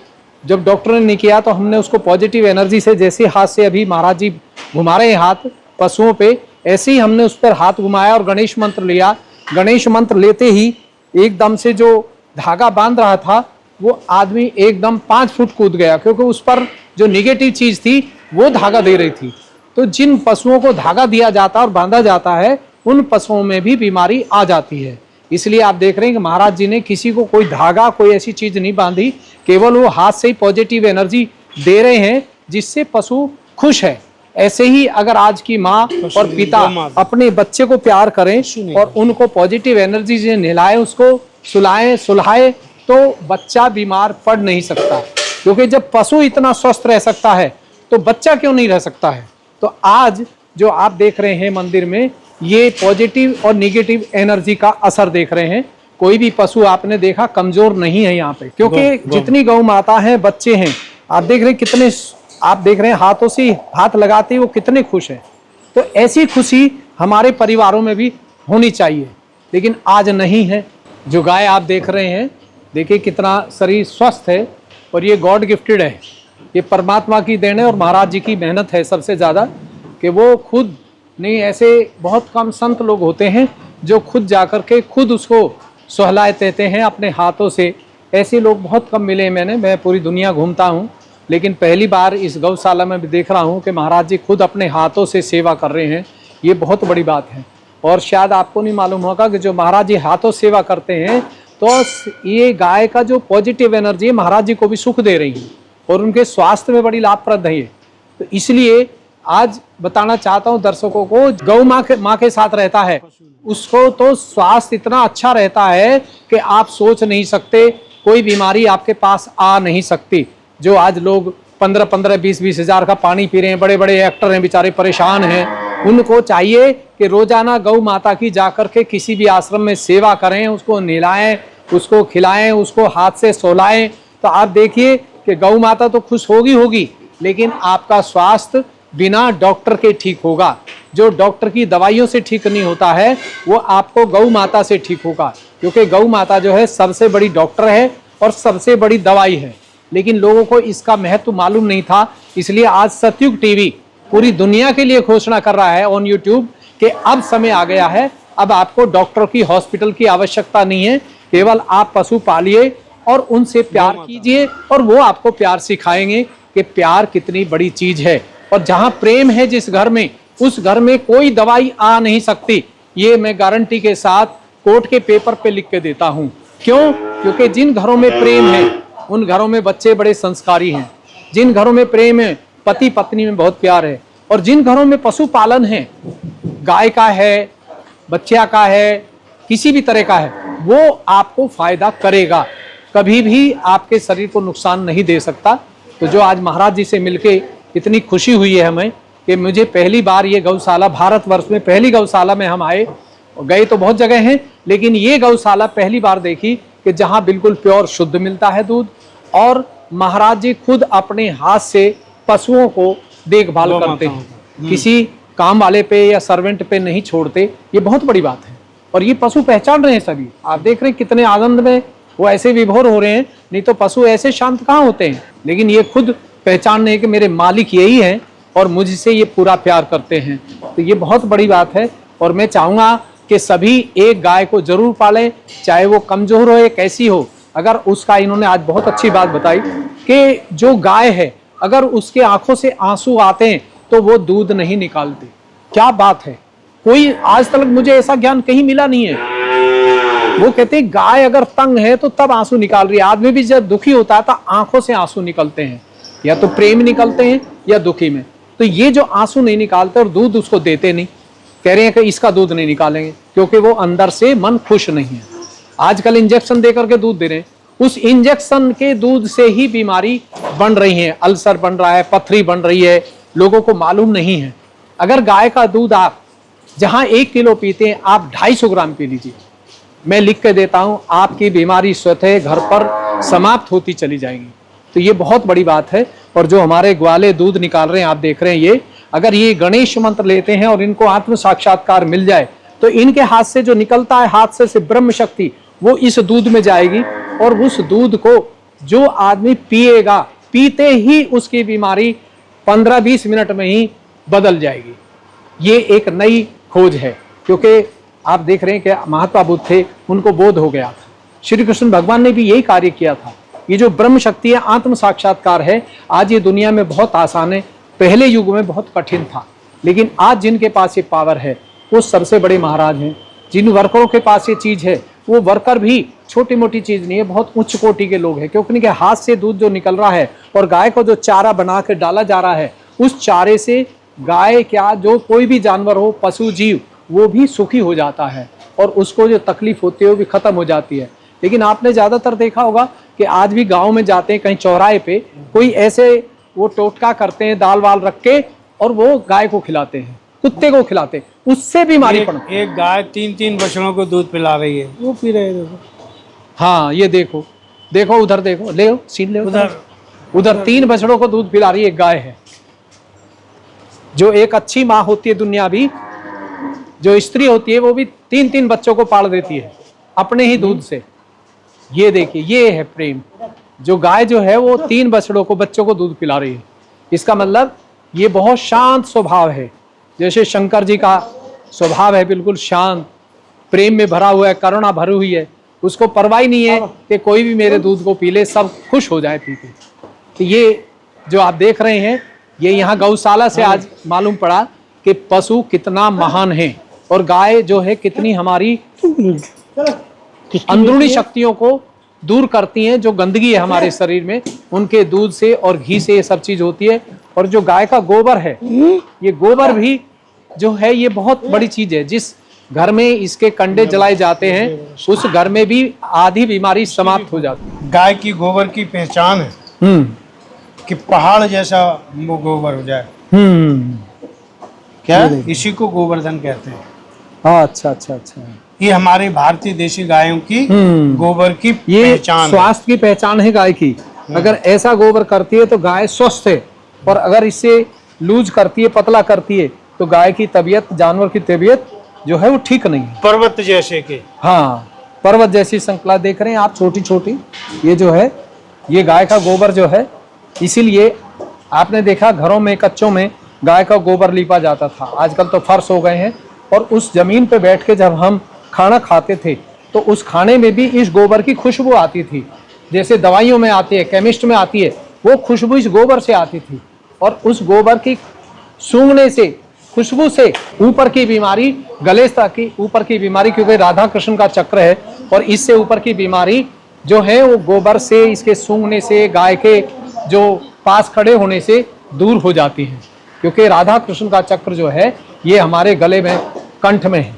जब डॉक्टर ने नहीं किया तो हमने उसको पॉजिटिव एनर्जी से, जैसे हाथ से अभी महाराज जी घुमा रहे हैं हाथ पशुओं पे, ऐसे ही हमने उस पर हाथ घुमाया और गणेश मंत्र लिया। गणेश मंत्र लेते ही एकदम से जो धागा बांध रहा था वो आदमी एकदम 5 फुट कूद गया, क्योंकि उस पर जो निगेटिव चीज थी वो धागा दे रही थी। तो जिन पशुओं को धागा दिया जाता है और बांधा जाता है उन पशुओं में भी बीमारी आ जाती है। इसलिए आप देख रहे हैं कि महाराज जी ने किसी को कोई धागा, कोई ऐसी चीज नहीं बांधी, केवल वो हाथ से ही पॉजिटिव एनर्जी दे रहे हैं जिससे पशु खुश है। ऐसे ही अगर आज की माँ और पिता अपने बच्चे को प्यार करें और उनको पॉजिटिव एनर्जी से नहलाएं, उसको सुलाएं सुलाए तो बच्चा बीमार पड़ नहीं सकता, क्योंकि जब पशु इतना स्वस्थ रह सकता है तो बच्चा क्यों नहीं रह सकता है। तो आज जो आप देख रहे हैं मंदिर में, ये पॉजिटिव और निगेटिव एनर्जी का असर देख रहे हैं। कोई भी पशु आपने देखा कमजोर नहीं है यहाँ पे, क्योंकि जितनी गौ माता है, बच्चे हैं, आप देख रहे हैं कितने, आप देख रहे हैं हाथों से हाथ लगाते वो कितने खुश हैं। तो ऐसी खुशी हमारे परिवारों में भी होनी चाहिए, लेकिन आज नहीं है। जो गाय आप देख रहे हैं, देखिए कितना शरीर स्वस्थ है, और ये गॉड गिफ्टेड है, ये परमात्मा की देन है और महाराज जी की मेहनत है सबसे ज़्यादा, कि वो खुद नहीं, ऐसे बहुत कम संत लोग होते हैं जो खुद जाकर के खुद उसको सहलाए देते हैं अपने हाथों से। ऐसे लोग बहुत कम मिले हैं मैं पूरी दुनिया घूमता हूँ, लेकिन पहली बार इस गौशाला में भी देख रहा हूँ कि महाराज जी खुद अपने हाथों से सेवा कर रहे हैं। ये बहुत बड़ी बात है। और शायद आपको नहीं मालूम होगा कि जो महाराज जी हाथों सेवा करते हैं, तो ये गाय का जो पॉजिटिव एनर्जी है महाराज जी को भी सुख दे रही है और उनके स्वास्थ्य में बड़ी लाभप्रद है ये। तो इसलिए आज बताना चाहता हूँ दर्शकों को, गौ माँ के साथ रहता है उसको तो स्वास्थ्य इतना अच्छा रहता है कि आप सोच नहीं सकते, कोई बीमारी आपके पास आ नहीं सकती। जो आज लोग 15-15, 20-20 हज़ार का पानी पी रहे हैं, बड़े बड़े एक्टर हैं, बेचारे परेशान हैं, उनको चाहिए कि रोजाना गौ माता की जाकर के किसी भी आश्रम में सेवा करें, उसको नहलाएं, उसको खिलाएं, उसको हाथ से सोलाएं। तो आप देखिए कि गौ माता तो खुश होगी, लेकिन आपका स्वास्थ्य बिना डॉक्टर के ठीक होगा। जो डॉक्टर की दवाइयों से ठीक नहीं होता है वो आपको गौ माता से ठीक होगा, क्योंकि गौ माता जो है सबसे बड़ी डॉक्टर है और सबसे बड़ी दवाई है। लेकिन लोगों को इसका महत्व मालूम नहीं था, इसलिए आज सतयुग टीवी पूरी दुनिया के लिए घोषणा कर रहा है ऑन यूट्यूब कि अब समय आ गया है, अब आपको डॉक्टर की, हॉस्पिटल की आवश्यकता नहीं है। केवल आप पशु पालिए और उनसे प्यार कीजिए और वो आपको प्यार सिखाएंगे कि प्यार कितनी बड़ी चीज है। और जहाँ प्रेम है जिस घर में, उस घर में कोई दवाई आ नहीं सकती। ये मैं गारंटी के साथ कोर्ट के पेपर पे लिख के देता हूँ। क्यों? क्योंकि जिन घरों में प्रेम है उन घरों में बच्चे बड़े संस्कारी हैं। जिन घरों में प्रेम है, पति पत्नी में बहुत प्यार है, और जिन घरों में पशुपालन है, गाय का है, बच्चा का है, किसी भी तरह का है, वो आपको फायदा करेगा, कभी भी आपके शरीर को नुकसान नहीं दे सकता। तो जो आज महाराज जी से मिलके इतनी खुशी हुई है हमें कि मुझे पहली बार ये गौशाला, भारतवर्ष में पहली गौशाला में हम आए, गए तो बहुत जगह हैं, लेकिन ये गौशाला पहली बार देखी कि जहाँ बिल्कुल प्योर शुद्ध मिलता है दूध, और महाराज जी खुद अपने हाथ से पशुओं को देखभाल करते हैं, किसी काम वाले पे या सर्वेंट पे नहीं छोड़ते। ये बहुत बड़ी बात है और ये पशु पहचान रहे हैं सभी। आप देख रहे हैं कितने आनंद में वो ऐसे विभोर हो रहे हैं, नहीं तो पशु ऐसे शांत कहाँ होते हैं। लेकिन ये खुद पहचान रहे हैं कि मेरे मालिक यही हैं और मुझसे ये पूरा प्यार करते हैं। तो ये बहुत बड़ी बात है और मैं चाहूँगा कि सभी एक गाय को जरूर पालें, चाहे वो कमजोर हो या कैसी हो। अगर उसका, इन्होंने आज बहुत अच्छी बात बताई कि जो गाय है अगर उसके आंखों से आंसू आते हैं तो वो दूध नहीं निकालती। क्या बात है, कोई आज तक मुझे ऐसा ज्ञान कहीं मिला नहीं है। वो कहते हैं गाय अगर तंग है तो तब आंसू निकाल रही है। आदमी भी जब दुखी होता है तो आंखों से आंसू निकलते हैं, या तो प्रेम निकलते हैं या दुखी में। तो ये जो आंसू नहीं निकालते और दूध उसको देते नहीं, कह रहे हैं कि इसका दूध नहीं निकालेंगे क्योंकि वो अंदर से मन खुश नहीं है। आजकल इंजेक्शन दे करके दूध दे रहे हैं, उस इंजेक्शन के दूध से ही बीमारी बन रही है, अल्सर बन रहा है, पथरी बन रही है, लोगों को मालूम नहीं है। अगर गाय का दूध आप जहां 1 किलो पीते हैं, आप 250 ग्राम पी लीजिए, मैं लिख के देता हूं, आपकी बीमारी स्वतः घर पर समाप्त होती चली जाएगी। तो ये बहुत बड़ी बात है। और जो हमारे ग्वाले दूध निकाल रहे हैं, आप देख रहे हैं, ये अगर ये गणेश मंत्र लेते हैं और इनको आत्म साक्षात्कार मिल जाए तो इनके हाथ से जो निकलता है, हाथ से ब्रह्म शक्ति, वो इस दूध में जाएगी और उस दूध को जो आदमी पिएगा, पीते ही उसकी बीमारी 15-20 मिनट में ही बदल जाएगी। ये एक नई खोज है, क्योंकि आप देख रहे हैं कि महात्मा बुद्ध थे, उनको बोध हो गया था। श्री कृष्ण भगवान ने भी यही कार्य किया था। ये जो ब्रह्म शक्ति है, आत्म साक्षात्कार है, आज ये दुनिया में बहुत आसान है, पहले युग में बहुत कठिन था। लेकिन आज जिनके पास ये पावर है वो सबसे बड़े महाराज हैं। जिन वर्करों के पास ये चीज़ है, वो वर्कर भी छोटी मोटी चीज़ नहीं है, बहुत उच्च कोटि के लोग हैं, क्योंकि इनके हाथ से दूध जो निकल रहा है और गाय को जो चारा बना के डाला जा रहा है, उस चारे से गाय क्या, जो कोई भी जानवर हो, पशु जीव, वो भी सुखी हो जाता है और उसको जो तकलीफ होती है वो भी खत्म हो जाती है। लेकिन आपने ज्यादातर देखा होगा कि आज भी गांव में जाते हैं कहीं चौराहे पे, कोई ऐसे वो टोटका करते हैं दाल वाल रख के और वो गाय को खिलाते हैं, कुत्ते को खिलाते हैं, उससे बीमारी पड़। एक गाय 3-3 बछड़ों को दूध पिला रही है, वो पी रहे हैं। हाँ ये देखो, देखो उधर देखो, ले सीन ले उधर 3 बछड़ों को दूध पिला रही एक गाय है। जो एक अच्छी माँ होती है दुनियावी, जो स्त्री होती है, वो भी 3-3 बच्चों को पाल देती है अपने ही दूध से। ये देखिए, ये है प्रेम। जो गाय जो है वो 3 बछड़ों को, बच्चों को दूध पिला रही है। इसका मतलब ये बहुत शांत स्वभाव है, जैसे शंकर जी का स्वभाव है, बिल्कुल शांत, प्रेम में भरा हुआ है, करुणा भरी हुई है। उसको परवाह नहीं है कि कोई भी मेरे दूध को पी ले, सब खुश हो जाए पी के। तो ये जो आप देख रहे हैं, ये यहाँ गौशाला से आज मालूम पड़ा कि पशु कितना महान है और गाय जो है कितनी हमारी अंदरूनी शक्तियों को दूर करती हैं। जो गंदगी है हमारे शरीर में, उनके दूध से और घी से ये सब चीज होती है। और जो गाय का गोबर है, ये गोबर भी जो है ये बहुत बड़ी चीज है। जिस घर में इसके कंडे जलाए जाते हैं, उस घर में भी आधी बीमारी समाप्त हो जाती है। गाय की गोबर की पहचान है कि पहाड़ जैसा वो गोबर हो जाए। क्या इसी को गोवर्धन कहते हैं। हाँ, अच्छा अच्छा अच्छा। ये हमारे भारतीय देशी गायों की गोबर की ये पहचान, स्वास्थ्य की पहचान है गाय की। अगर ऐसा गोबर करती है तो गाय स्वस्थ है, और अगर इससे लूज करती है, पतला करती है, तो गाय की तबीयत, जानवर की तबीयत जो है वो ठीक नहीं है। पर्वत जैसे के, हाँ, पर्वत जैसी श्रृंखला देख रहे हैं आप, छोटी छोटी। ये जो है ये गाय का गोबर जो है, इसीलिए आपने देखा घरों में, कच्चों में गाय का गोबर लीपा जाता था। आजकल तो फर्श हो गए हैं। और उस जमीन पे बैठ के जब हम खाना खाते थे, तो उस खाने में भी इस गोबर की खुशबू आती थी। जैसे दवाइयों में आती है, केमिस्ट में आती है, वो खुशबू इस गोबर से आती थी। और उस गोबर की सूंघने से, खुशबू से ऊपर की बीमारी, गले तक की ऊपर की बीमारी, क्योंकि राधा कृष्ण का चक्र है, और इससे ऊपर की बीमारी जो है वो गोबर से, इसके सूंघने से, गाय के जो पास खड़े होने से दूर हो जाती है। क्योंकि राधा कृष्ण का चक्र जो है ये हमारे गले में, कंठ में है।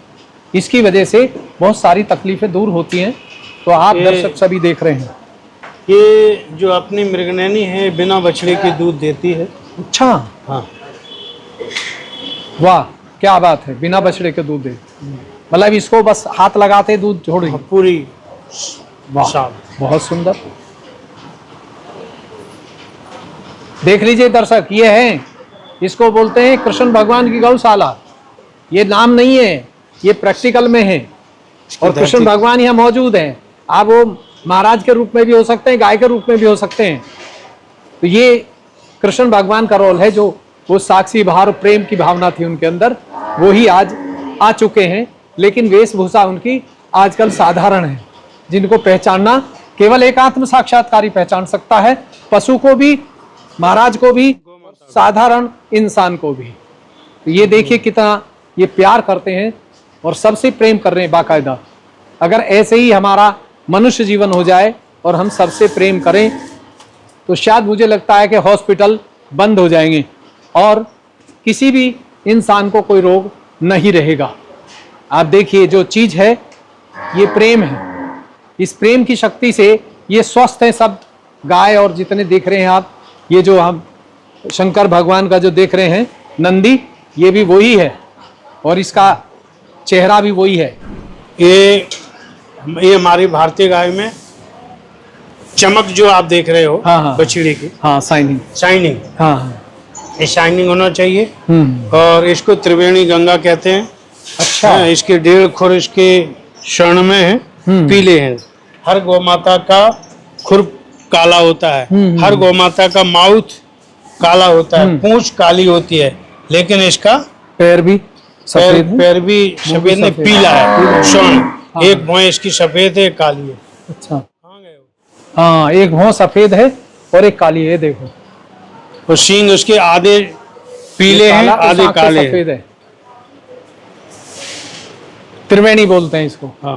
इसकी वजह से बहुत सारी तकलीफें दूर होती हैं। तो आप दर्शक सभी देख रहे हैं, ये जो अपनी मृगनैनी है बिना बछड़े के दूध देती है। अच्छा, हाँ, वाह क्या बात है, बिना बछड़े के दूध दे। मतलब इसको बस हाथ लगाते दूध छोड़, पूरी, वाह बहुत सुंदर। देख लीजिए दर्शक, ये है, इसको बोलते हैं कृष्ण भगवान की गौशाला। ये नाम नहीं है, ये प्रैक्टिकल में है। और कृष्ण भगवान यहाँ मौजूद हैं। आप वो महाराज के रूप में भी हो सकते हैं, गाय के रूप में भी हो सकते हैं। तो ये कृष्ण भगवान का रोल है, जो वो साक्षी भाव, प्रेम की भावना थी उनके अंदर, वो ही आज आ चुके हैं। लेकिन वेशभूषा उनकी आजकल साधारण है, जिनको पहचानना केवल एक आत्म साक्षात्कारी पहचान सकता है। पशु को भी, महाराज को भी, साधारण इंसान को भी। तो ये देखिए कितना ये प्यार करते हैं और सबसे प्रेम कर रहे हैं बाकायदा। अगर ऐसे ही हमारा मनुष्य जीवन हो जाए और हम सबसे प्रेम करें, तो शायद मुझे लगता है कि हॉस्पिटल बंद हो जाएंगे और किसी भी इंसान को कोई रोग नहीं रहेगा। आप देखिए जो चीज है ये प्रेम है। इस प्रेम की शक्ति से ये स्वस्थ है सब गाय। और जितने देख रहे हैं आप, ये जो हम शंकर भगवान का जो देख रहे हैं नंदी, ये भी वही है और इसका चेहरा भी वही है। ये हमारी भारतीय गाय में चमक जो आप देख रहे हो, हाँ, बछड़ी की, हाँ, शाइनिंग, हाँ, ये शाइनिंग होना चाहिए। और इसको त्रिवेणी गंगा कहते हैं। अच्छा, हाँ, इसके 1.5 खुर इसके स्वर्ण में है, पीले हैं। हर गौ माता का खुर काला होता है, हर गौ माता का माउथ काला होता है, पूंछ काली होती है, लेकिन इसका पैर भी सफेद, पैर भी सफेद नहीं, पीला है, स्वर्ण। एक भौं इसकी सफेद है, एक काली है। अच्छा, हाँ, एक भौं सफेद है और एक काली है, देखो। और सींग उसके आधे पीले हैं, आधे काले सफेद है। त्रिवेणी बोलते हैं इसको। हाँ,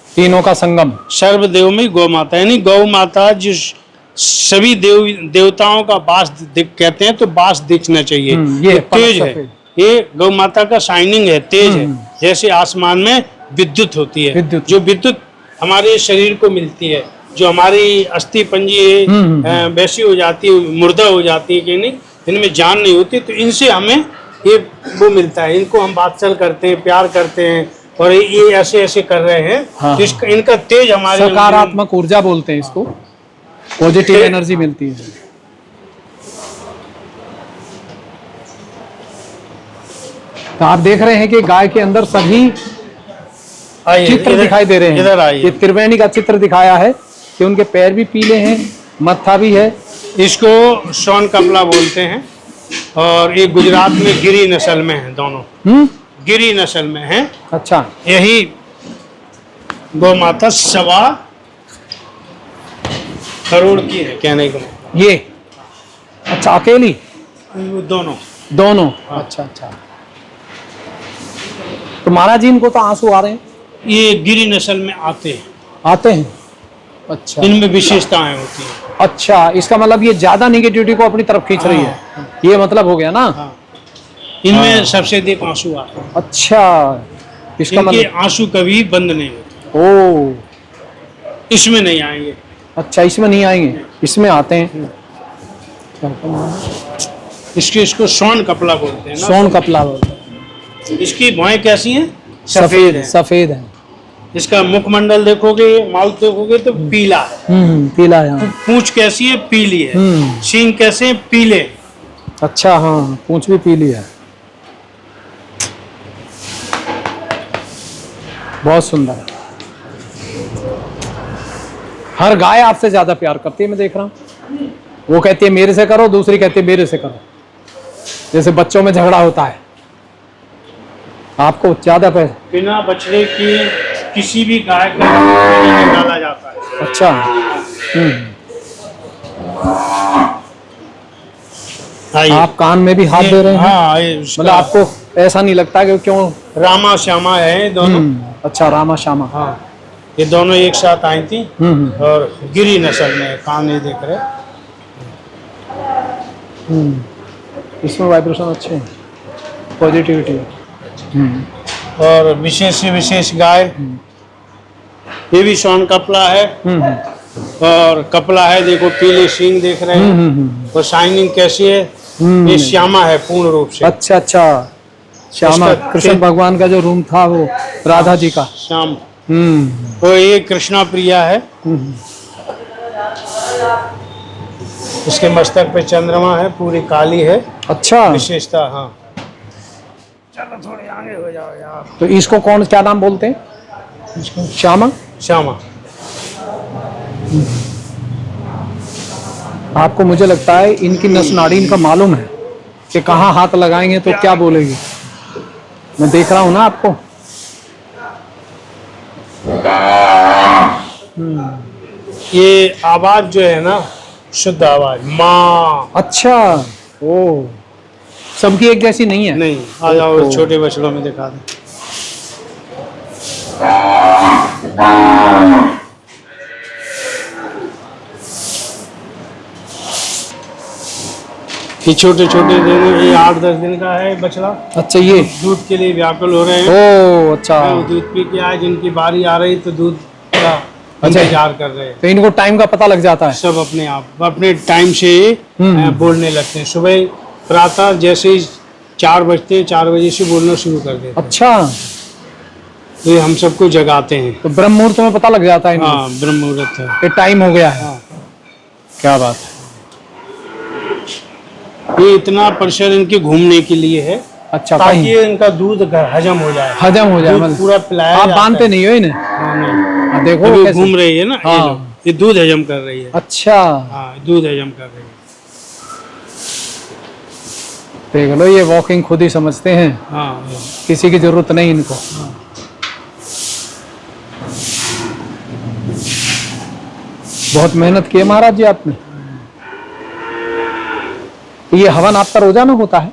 तीनों का संगम। सर्वदेव में गौ माता, यानी गौ माता जिस सभी देवताओं का वास कहते हैं, तो वास दिखना चाहिए। ये तेज है, ये गौ माता का शाइनिंग है, तेज है। जैसे आसमान में विद्युत होती है, जो विद्युत हमारे शरीर को मिलती है। जो हमारी अस्थि पंजी है वैसी हो जाती है, मुर्दा हो जाती है कि नहीं, इनमें जान नहीं होती, तो इनसे हमें ये वो मिलता है। इनको हम बातचल करते हैं, प्यार करते हैं, और ये ऐसे ऐसे कर रहे हैं। हाँ, तो इनका तेज हमारे सकारात्मक ऊर्जा बोलते हैं इसको, पॉजिटिव एनर्जी मिलती है। तो आप देख रहे हैं कि गाय के अंदर सभी चित्र दिखाई दे रहे हैं। इधर आइए। ये त्रिवेणी का चित्र दिखाया है कि उनके पैर भी पीले हैं, मत्था भी है। इसको सोन कपला बोलते हैं, और ये गुजरात में गिरी नस्ल में है दोनों। गिरी नस्ल में है। अच्छा, यही गौ माता 1.25 करोड़ की है कहने का मतलब। ये अच्छा अकेली दोनों दोनों। अच्छा अच्छा। तो महाराज जी इनको तो आंसू आ रहे हैं, ये गिरी नस्ल में आते हैं, आते हैं। अच्छा इनमें विशेषताएं होती हैं। अच्छा, इसका मतलब ये ज्यादा निगेटिविटी को अपनी तरफ खींच रही है, ये मतलब हो गया ना। हाँ, इनमें सबसे अधिक आंसू आते हैं। अच्छा, इसका इनके मतलब आंसू कभी बंद नहीं होते। ओ, इसमें नहीं आएंगे। अच्छा, इसमें नहीं आएंगे, इसमें आते हैं। इसको सोन कपला बोलते हैं ना। सोन कपला बोलते हैं। इसकी भौहें कैसी हैं? सफेद है। सफेद है। इसका मुखमंडल देखोगे, माउथ देखोगे तो पीला है। पीला है। पूंछ कैसी है? पीली है। सींग कैसे हैं? पीले। अच्छा, हाँ, पूंछ भी पीली है। बहुत सुंदर। हर गाय आपसे ज्यादा प्यार करती है, मैं देख रहा हूँ। वो कहती है मेरे से करो, दूसरी कहती है मेरे से करो, जैसे बच्चों में झगड़ा होता है। आपको ज्यादा पैसे। बिना बछड़े की किसी भी गाय का नहीं डाला जाता है। अच्छा। आप कान में भी हाथ दे रहे हैं। हाँ, मतलब आपको ऐसा नहीं लगता कि क्यों? रामा श्यामा है दोनों। अच्छा, रामा श्यामा। हाँ, ये दोनों एक साथ आई थी, और गिरी नस्ल में। कान नहीं देख रहे। इसमें वाइब्रेशन अच्छे हैं, पॉजिटिविटी है। और विशेष से विशेष गाय, ये भी सोन कपला है। और कपला है, देखो पीले सींग देख रहे हैं। और शाइनिंग कैसी है? ये श्यामा है पूर्ण रूप से। अच्छा अच्छा, श्यामा कृष्ण भगवान का जो रूम था वो राधा जी का श्याम। तो ये कृष्णा प्रिया है। इसके मस्तक पे चंद्रमा है, पूरी काली है। अच्छा, विशेषता। हाँ, चलो थोड़े आगे हो जाओ यार। तो इसको कौन क्या नाम बोलते हैं? इसको श्यामा। श्यामा। आपको मुझे लगता है इनकी नस नाड़ी इनका मालूम है कि कहाँ हाथ लगाएंगे तो क्या बोलेगी। मैं देख रहा हूँ ना आपको। ये आवाज जो है ना, शुद्ध आवाज माँ। अच्छा, ओ, सबकी एक जैसी नहीं है। नहीं, आ जाओ छोटे बछड़ों में दिखा दे। ये छोटे छोटे दिन, ये 8-10 दिन का है बछड़ा। अच्छा, ये दूध के लिए व्याकुल हो रहे हैं। ओ, अच्छा। दूध पी के आए, जिनकी बारी आ रही तो दूध का इंतजार कर रहे हैं। तो इनको टाइम का पता लग जाता है। सब अपने आप अपने टाइम से बोलने लगते हैं। सुबह प्रातः जैसे ही 4 बजते हैं, 4 बजे से बोलना शुरू कर देते हैं। अच्छा, तो ये हम सबको जगाते हैं। तो ब्रह्म मुहूर्त में पता लग जाता है इनको। हाँ, ब्रह्म मुहूर्त है। ये टाइम हो गया है। हाँ। क्या बात है। ये इतना परिसर इनके घूमने के लिए है। अच्छा, ताकि कहीं इनका दूध हजम हो जाए। हजम हो जाए, दूध मतलब पूरा पिलाया आप जाता बांधते है। नहीं हो इन्हें? हाँ, नहीं। देखो अभी कैसे घूम रही है ना। हाँ। ये लो, ये दूध हजम कर रही है। अच्छा, हाँ, दूध हजम कर रही है। देख लो, ये वॉकिंग खुद ही समझते हैं। हाँ, किसी की जरूरत नहीं इनको। बहुत मेहनत की है महाराज जी आपने। ये हवन आपका रोजाना होता है?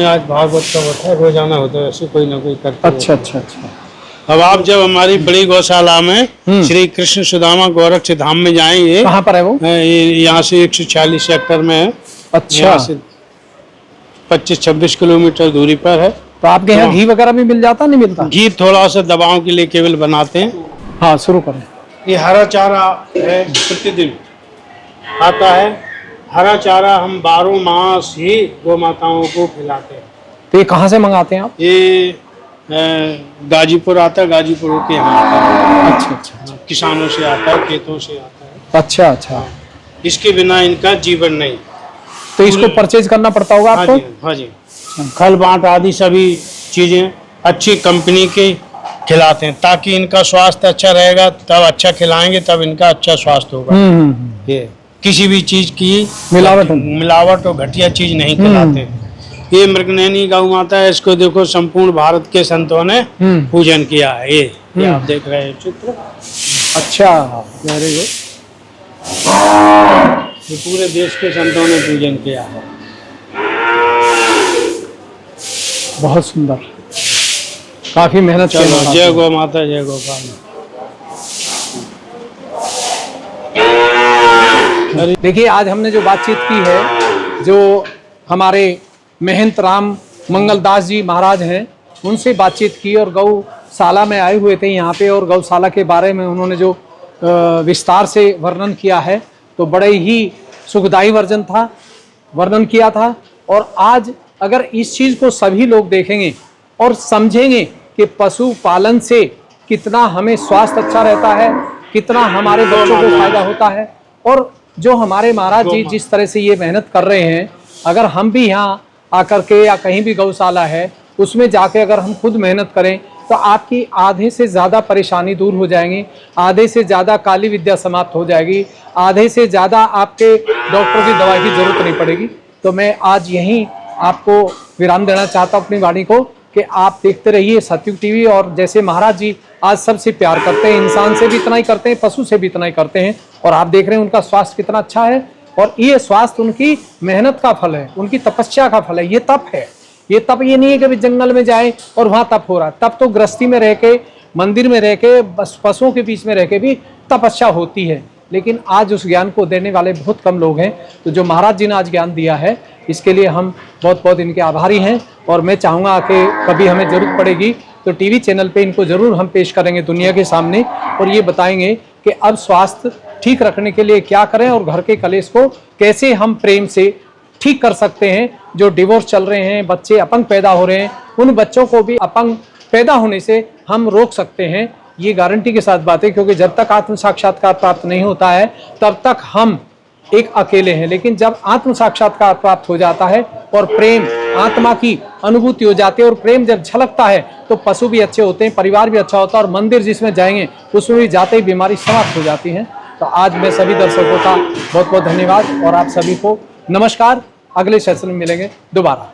आज भागवत का होता है, रोजाना होता है, ऐसे कोई ना कोई करता है। अच्छा अच्छा अच्छा। अब आप जब हमारी बड़ी गौशाला में श्री कृष्ण सुदामा गोरक्ष धाम में जाएंगे। कहाँ पर है वो? ये यहाँ से 140 हेक्टर में है। अच्छा, यहाँ से 25-26 किलोमीटर दूरी पर है। तो आपके यहाँ घी वगैरह भी मिल जाता नहीं मिलता? घी थोड़ा सा दवाओं के लिए केवल बनाते हैं। हाँ शुरू करें। ये हरा चारा है, प्रतिदिन आता है। हरा चारा हम 12 मास ही गौ माताओं को खिलाते हैं। तो ये कहाँ से मंगाते हैं आप? ये गाजीपुर आता है, गाजीपुर के यहाँ आता है। अच्छा अच्छा किसानों से आता है, खेतों से आता है। अच्छा अच्छा। इसके बिना इनका जीवन नहीं। तो इसको परचेज करना पड़ता होगा हाँ आपको? जी, हाँ जी। खल बांट आदि सभी चीजें अच्छी कंपनी के खिलाते हैं, ताकि इनका स्वास्थ्य अच्छा रहेगा। तब अच्छा खिलाएंगे तब इनका अच्छा स्वास्थ्य होगा। ये किसी भी चीज की मिलावट और घटिया चीज नहीं खिलाते। ये मृगनयनी गौ माता है, इसको देखो संपूर्ण भारत के संतों ने पूजन किया है। ये आप देख रहे हैं चित्र। अच्छा, वेरी गुड। ये पूरे देश के संतों ने पूजन किया है। बहुत सुंदर, काफी मेहनत। चलो, जय गौ माता, जय गोपाल। देखिए, आज हमने जो बातचीत की है, जो हमारे महंत राम मंगलदास जी महाराज हैं, उनसे बातचीत की और गौशाला में आए हुए थे यहाँ पे, और गौशाला के बारे में उन्होंने जो विस्तार से वर्णन किया है, तो बड़े ही सुखदायी वर्णन किया था। और आज अगर इस चीज़ को सभी लोग देखेंगे और समझेंगे कि पशु पालन से कितना हमें स्वास्थ्य अच्छा रहता है, कितना हमारे बच्चों को फायदा होता है, और जो हमारे महाराज जी जिस तरह से ये मेहनत कर रहे हैं, अगर हम भी यहाँ आकर के या कहीं भी गौशाला है उसमें जाके अगर हम खुद मेहनत करें तो आपकी आधे से ज़्यादा परेशानी दूर हो जाएंगी, आधे से ज़्यादा काली विद्या समाप्त हो जाएगी, आधे से ज़्यादा आपके डॉक्टर की दवाई की ज़रूरत नहीं पड़ेगी। तो मैं आज यहीं आपको विराम देना चाहता हूँ अपनी वाणी को, कि आप देखते रहिए सतयुग टीवी। और जैसे महाराज जी आज सबसे प्यार करते हैं, इंसान से भी इतना ही करते हैं, पशु से भी इतना ही करते हैं, और आप देख रहे हैं उनका स्वास्थ्य कितना अच्छा है। और ये स्वास्थ्य उनकी मेहनत का फल है, उनकी तपस्या का फल है। ये तप है, ये तप ये नहीं है कि जंगल में जाए और वहाँ तप हो रहा है। तप तो गृहस्थी में रह के, मंदिर में रह के, बस पशुओं के बीच में रह के भी तपस्या होती है। लेकिन आज उस ज्ञान को देने वाले बहुत कम लोग हैं। तो जो महाराज जी ने आज ज्ञान दिया है, इसके लिए हम बहुत बहुत इनके आभारी हैं। और मैं चाहूँगा कि कभी हमें ज़रूरत पड़ेगी तो टीवी चैनल पे इनको ज़रूर हम पेश करेंगे दुनिया के सामने, और ये बताएंगे कि अब स्वास्थ्य ठीक रखने के लिए क्या करें और घर के कलेश को कैसे हम प्रेम से ठीक कर सकते हैं। जो डिवोर्स चल रहे हैं, बच्चे अपंग पैदा हो रहे हैं, उन बच्चों को भी अपंग पैदा होने से हम रोक सकते हैं। ये गारंटी के साथ बात है, क्योंकि जब तक आत्म साक्षात्कार प्राप्त नहीं होता है तब तक हम एक अकेले हैं। लेकिन जब आत्म साक्षात्कार प्राप्त हो जाता है और प्रेम आत्मा की अनुभूति हो जाती है, और प्रेम जब झलकता है तो पशु भी अच्छे होते हैं, परिवार भी अच्छा होता है, और मंदिर जिसमें जाएंगे उसमें भी जाते ही बीमारी समाप्त हो जाती है। तो आज मैं सभी दर्शकों का बहुत बहुत धन्यवाद, और आप सभी को नमस्कार। अगले सेशन में मिलेंगे दोबारा।